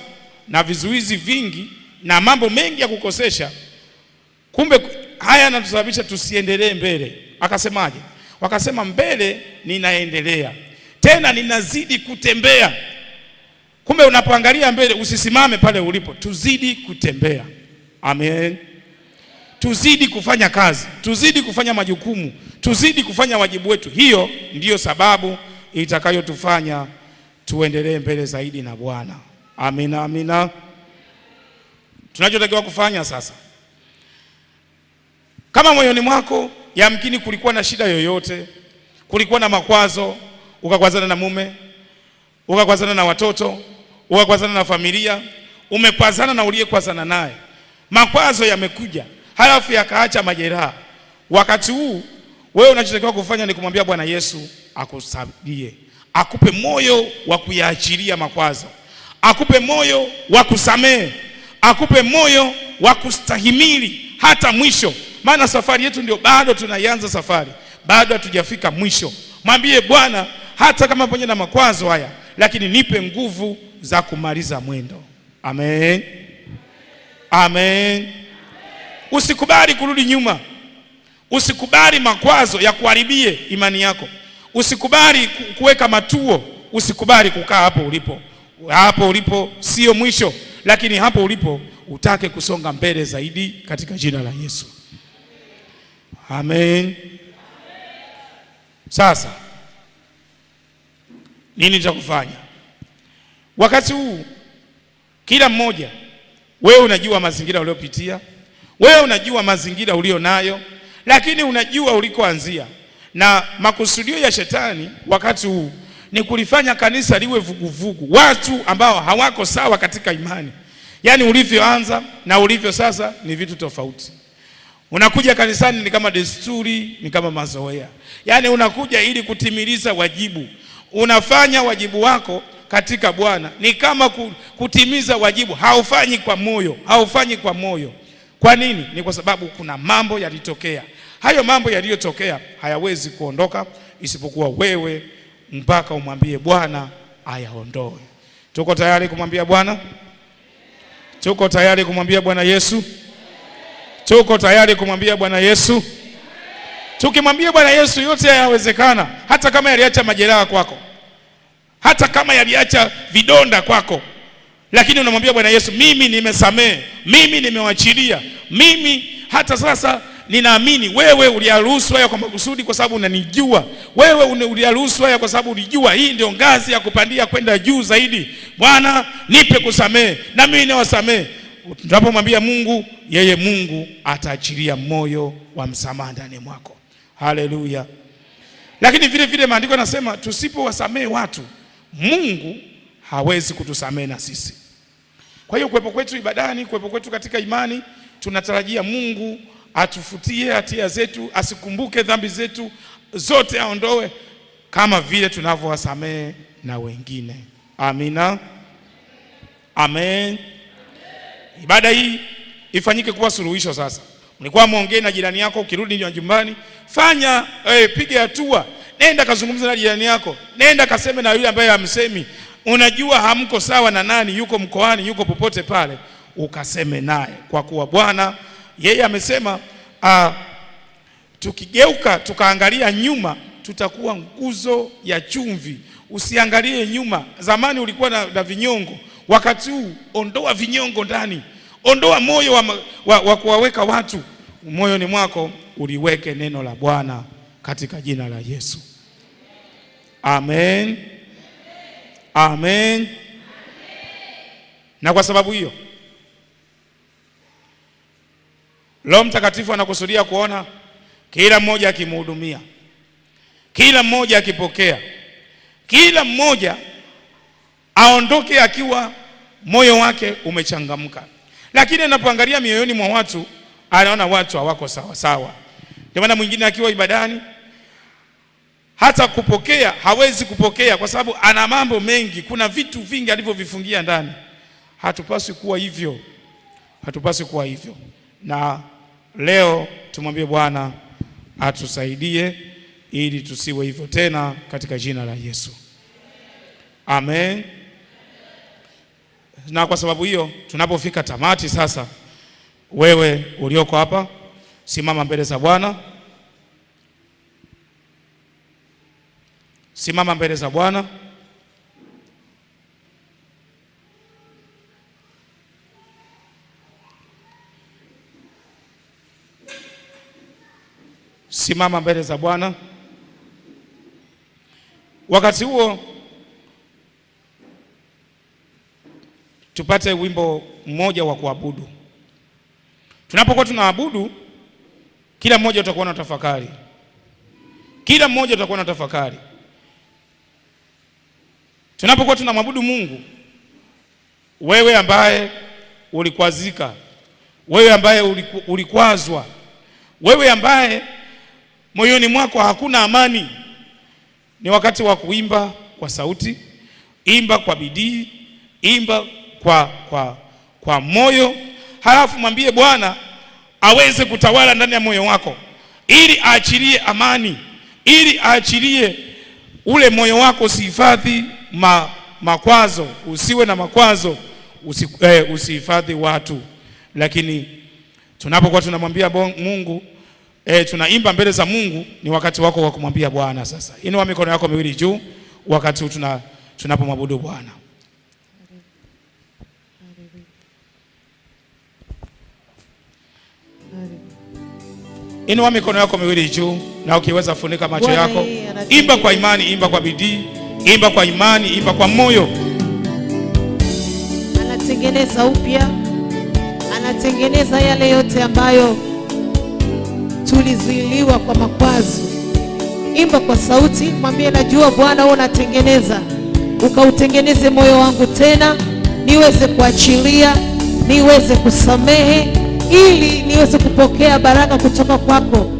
na vizuizi vingi na mambo mengi ya kukosesha, kumbe haya yanatusababisha tusiendelee mbele. Akasemaje? Wakasema mbele ninaendelea, tena ninazidi kutembea. Kumbe unapoangalia mbele usisimame pale ulipo, tuzidi kutembea. Amen. Tuzidi kufanya kazi, tuzidi kufanya majukumu, tuzidi kufanya wajibu wetu. Hiyo ndiyo sababu itakayotufanya tuendelee mbele zaidi na Bwana. Amina, amina. Tunachotakiwa kufanya sasa, kama moyoni mwako yamkini kulikuwa na shida yoyote, kulikuwa na makwazo, ukakwazana na mume, ukakwazana na watoto, ukakwazana na familia, umekwazana na uliyekwazana naye, makwazo yamekuja halafu yakaacha majeraha. Wakati huu wewe unachotakiwa kufanya ni kumwambia Bwana Yesu akusaidie, akupe moyo wa kuyaachilia makwazo, akupe moyo wa kusamehe, akupe moyo wa kustahimili hata mwisho. Maana safari yetu ndio bado tunaianza safari, bado hatujafika mwisho. Mwambie Bwana, hata kama pamoja na makwazo haya, lakini nipe nguvu za kumaliza mwendo. Amen. Amen. Usikubali kurudi nyuma. Usikubali makwazo ya kuharibie imani yako. Usikubali kuweka matuo. Usikubali kukaa hapo ulipo. Hapo ulipo sio mwisho, lakini hapo ulipo utake kusonga mbele zaidi katika jina la Yesu. Amen. Sasa nini cha kufanya? Wakati huu kila mmoja, wewe unajua mazingira uliopitia, wewe unajua mazingira ulio nayo, lakini unajua ulikoanzia. Na makusudio ya shetani wakati huu ni kulifanya kanisa liwe vuguvugu, watu ambao hawako sawa katika imani. Yaani ulivyoanza na ulivyo sasa ni vitu tofauti. Unakuja kanisani ni kama desturi, ni kama mazoea. Yaani unakuja ili kutimiliza wajibu. Unafanya wajibu wako katika Bwana, ni kama kutimiza wajibu, haufanyi kwa moyo, haufanyi kwa moyo. Kwa nini? Ni kwa sababu kuna mambo yalitokea. Hayo mambo yaliyotokea hayawezi kuondoka isipokuwa wewe mpaka umwambie Bwana ayaondoe. Tuko tayari kumwambia Bwana? Tuko tayari kumwambia Bwana Yesu? Tuko tayari kumwambia Bwana Yesu? Tukimwambia Bwana Yesu yote yanawezekana, hata kama yaliacha majeraha kwako, hata kama yaliacha vidonda kwako, lakini unamwambia Bwana Yesu, mimi nimesamehe, mimi nimewachilia, mimi hata sasa ninaamini wewe uliyaruhusu haya kwa makusudi kwa sababu unanijua. Wewe uliyaruhusu haya kwa sababu ulijua hii ndio ngazi ya kupandia kwenda juu zaidi. Bwana, nipe kusamehe na mimi niwasamehe. Tunapomwambia Mungu, yeye Mungu ataachilia moyo wa msamaha ndani mwako. Haleluya. Lakini vile vile maandiko yanasema tusipowasamehe watu, Mungu hawezi kutusamehe na sisi. Kwa hiyo kuwepo kwetu ibadani, kuwepo kwetu katika imani, tunatarajia Mungu atufutie hatia zetu, asikumbuke dhambi zetu zote, aondoe kama vile tunavyowasamehe na wengine. Amina. Amen. Ibada hii ifanyike kuwa suluhisho sasa. Mlikuwa muongee na jirani yako, ukirudi nyumbani, fanya piga hatua. Nenda kazungumza na jirani yako. Nenda kaseme na yule ambaye hamsemi. Unajua hamko sawa na nani, yuko mkoani, yuko popote pale, ukaseme naye. Kwa kuwa Bwana yeye amesema tukigeuka tukaangalia nyuma tutakuwa nguzo ya chumvi. Usiangalie nyuma. Zamani ulikuwa na vinyongo, wakati huu ondoa vinyongo ndani. Ondoa moyo wa kuwaweka watu. Moyoni mwako uliweke neno la Bwana katika jina la Yesu. Amen. Amen. Na kwa sababu hiyo Roho Mtakatifu anakusudia kuona kila mmoja akimhudumia, kila mmoja akipokea, kila mmoja aondoke akiwa moyo wake umechangamka. Lakini anapoangalia mioyoni mwa watu, anaona watu hawako sawa sawa. Ndio maana mwingine akiwa ibadani hata kupokea hawezi kupokea, kwa sababu ana mambo mengi, kuna vitu vingi alivyovifungia ndani. Hatupaswi kuwa hivyo, hatupaswi kuwa hivyo. Na leo tumwambie Bwana atusaidie ili tusiwe hivyo tena, katika jina la Yesu, amen. Na kwa sababu hiyo, tunapofika tamati sasa, wewe ulioko hapa, simama mbele za Bwana. Simama mbele za Bwana. Simama mbele za Bwana. Wakati huo tupate wimbo mmoja wa kuabudu. Tunapokuwa tunaabudu, kila mmoja utakuwa na tafakari. Kila mmoja utakuwa na tafakari. Tunapokuwa tunamwabudu Mungu, wewe ambaye ulikwazika, wewe ambaye ulikwazwa, wewe ambaye moyoni mwako hakuna amani, ni wakati wa kuimba kwa sauti. Imba kwa bidii, imba kwa moyo, halafu mwambie Bwana aweze kutawala ndani ya moyo wako, ili aachilie amani, ili aachilie ule moyo wako. Usihifadhi makwazo, usiwe na makwazo, usihifadhi watu. Lakini tunapokuwa tunamwambia Mungu, tunaimba mbele za Mungu, ni wakati wako wa kumwambia Bwana sasa. Inua mikono yako miwili juu wakati tunapomwabudu Bwana. Inua mikono yako miwili juu, na ukiweza funika macho yako. Imba kwa imani, imba kwa bidii, imba kwa imani, imba kwa moyo. Anatengeneza upya, anatengeneza yale yote ambayo tulizuiliwa kwa makwazo. Imba kwa sauti, mwambie najua Bwana wewe unatengeneza, ukautengeneze moyo wangu tena, niweze kuachilia, niweze kusamehe, ili niweze kupokea baraka kutoka kwako.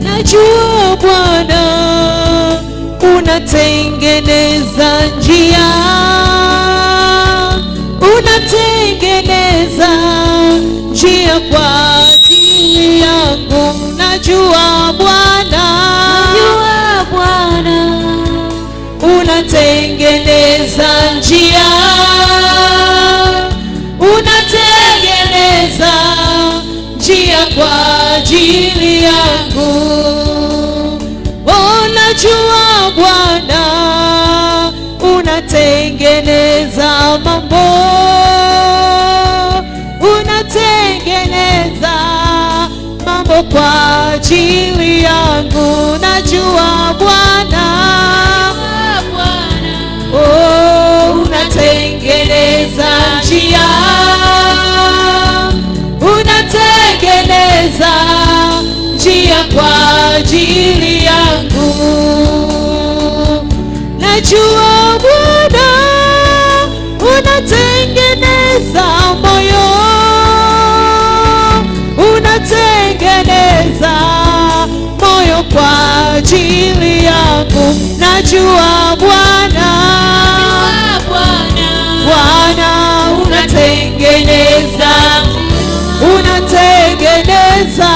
Najua Bwana unatengeneza njia, unatengeneza njia kwa ajili yangu. Najua Bwana, unatengeneza njia, unatengeneza njia kwa ajili yangu. Najua Bwana unatengeneza mambo, unatengeneza mambo kwa ajili yangu. Najua Bwana, unatengeneza njia, unatengeneza njia kwa ajili yangu. Najua Bwana unatengeneza moyo, unatengeneza moyo kwa ajili yangu. Najua Bwana, Bwana unatengeneza, unatengeneza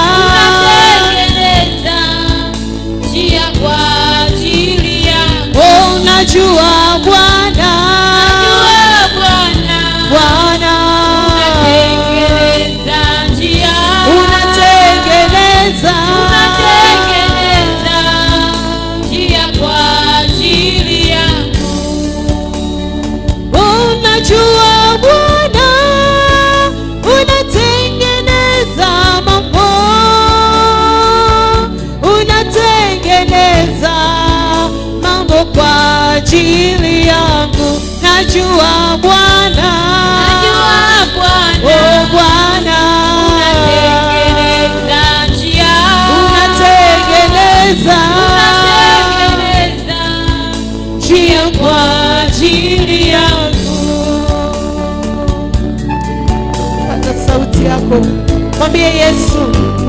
njia kwa ajili yangu. Oh, najua Bwana, Bwana unatengeneza njia, unatengeneza njia kwa ajili yangu. Oh, najua Bwana unatengeneza mambo, unatengeneza mambo kwa ajili yangu. Najua Bwana, oh Bwana Yesu,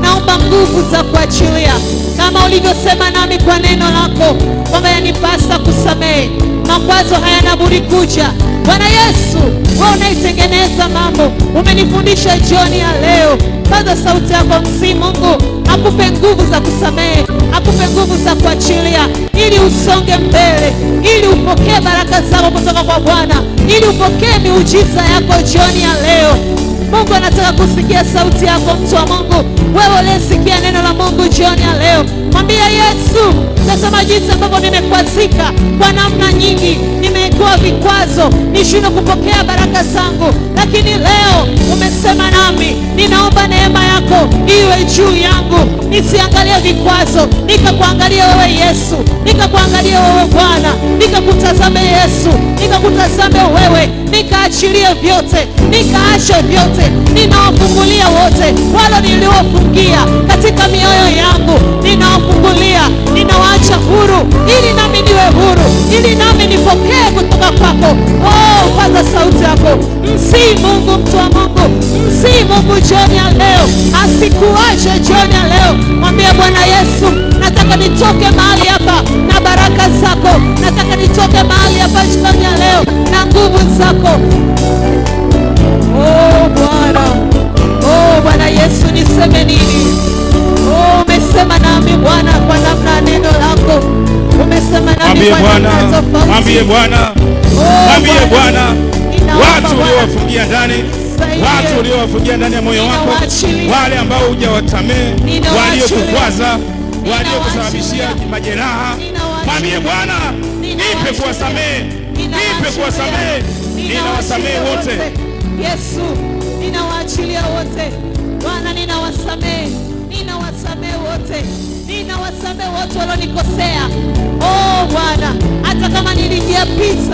naomba nguvu za kuachilia, kama ulivyosema nami kwa neno lako kwamba yanipasa kusamehe. Makwazo hayana budi kuja. Bwana Yesu, wewe unaitengeneza mambo, umenifundisha jioni ya leo. Paza sauti yako, msii Mungu akupe nguvu za kusamehe, akupe nguvu za kuachilia, ili usonge mbele, ili upokee baraka zako kutoka kwa Bwana, ili upokee miujiza yako jioni ya leo. Mungu anataka kusikia sauti yako, mtu wa Mungu. Wewe ulisikia neno la Mungu jioni ya leo, mwambie Yesu, tazama jinsi ambavyo nimekwazika kwa namna nyingi, nimewekewa vikwazo nishindwe kupokea baraka zangu, lakini leo umesema nami, ninaomba neema yako iwe juu yangu, nisiangalie vikwazo, nikakuangalia wewe Yesu, nikakuangalia wewe Bwana, nikakutazame Yesu, nikakutazame wewe, nikaachilie vyote, nikaache vyote, ninawafungulia wote wale niliowafungia katika mioyo yangu, ninawafungulia, ninawaacha huru, ili nami niwe huru, ili nami nipokee kutoka kwako. Oh, paza sauti yako, msii Mungu, mtu wa Mungu, msii Mungu jioni ya leo, asikuache jioni ya leo. Mwambie Bwana Yesu, nataka nitoke mahali hapa na baraka zako, nataka nitoke mahali hapa jioni ya leo na nguvu zako. Oh Bwana, oh Bwana Yesu, niseme nini? Oh, umesema nami Bwana kwa namna neno lako, umesema nami kwa namna tofauti. Mwambie Bwana, mwambie Bwana, watu uliowafungia ndani, watu uliowafungia ndani ya moyo wako, wale ambao hujawasamehe, waliokukwaza, waliokusababishia majeraha, mwambie Bwana, nipe kuwasamehe, nipe kuwasamehe. Ninawasamehe wote Yesu, ninawaachilia wote Bwana, ninawasamehe, ninawasamehe wote, ninawasamehe wote walionikosea. Oh Bwana, hata kama nilijiapiza